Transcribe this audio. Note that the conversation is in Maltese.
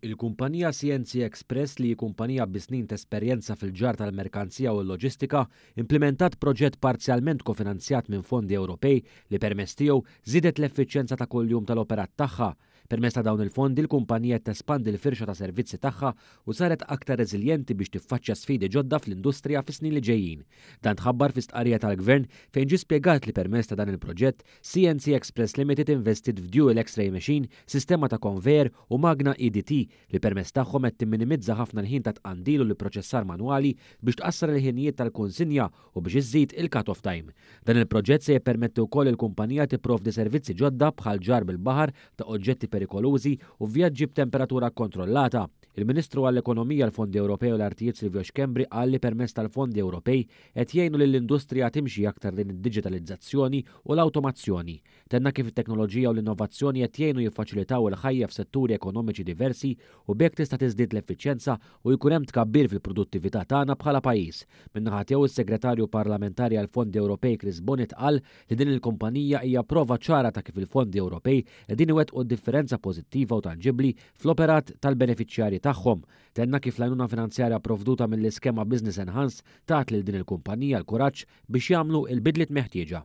Il-kumpanija CNC Express li kumpanija b'snin ta' esperjenza fil-ġar tal-merkanzija u l-loġistika implementat proġett parzjalment kofinanzjat minn fondi Ewropej li permezz tiegħu żiedet l-effiċjenza ta' kuljum tal-operat tagħha. Permezz ta' dawn il-fondi l-kumpanija tespandi l-firxa ta' servizzi tagħha u saret aktar reżiljenti biex tiffaċċja sfidi ġodda fl-industrija fis-snin li ġejjin. Dan tħabbar fi stqarrija tal-Gvern fejn ġie spjegat li permezz ta' dan il-proġett CNC Express Limited invested f'Dual X-ray Machine, sistema ta' konvejer u magna EDT li permezz tagħhom qed timminimizza ħafna l-ħin ta' tqandilu li proċessar manwali biex tqassar il-ħinijiet tal-kunsinja u biex iżżid il-cut-off time. Dan il-proġett se jippermetti wkoll il-kumpanija tipprovdi servizzi ġodda bħal ġar bil-baħar ta' oġġetti perikolużi u vjaġġi b'temperatura kontrollata. Il-Ministru għall-Ekonomija, l-Fondi Ewropej u l-Artijiet Silvio Xkembri qal li permezz tal-Fondi Ewropej qed jgħinu lill-industrija timxi aktar lejn id-diġitalizzazzjoni u l-awtomazzjoni. Tenna kif it-teknoloġija u l-innovazzjoni qed jgħinu jiffaċilitaw il-ħajja f'setturi ekonomiċi diversi u bekk tista' tiżdied l-effiċjenza u jkun hemm tkabbir fil-produttività tagħna bħala pajjiż. Min-naħa tiegħu is-Segretarju Parlamentari għall-Fondi Ewropej Chris Bonnet qal li din il-kumpanija hija prova ċara ta' kif il-Fondi Ewropej qegħdin iwettqu differenza pożittiva u tanġibbli fl-operat tal-benefiċjarji tagħhom. Tenna kif l-għajnuna finanzjarja provduta mill-iskema Business Enhanced tat lil din il-kumpanija l-kuraġġ biex jagħmlu l-bidliet meħtieġa.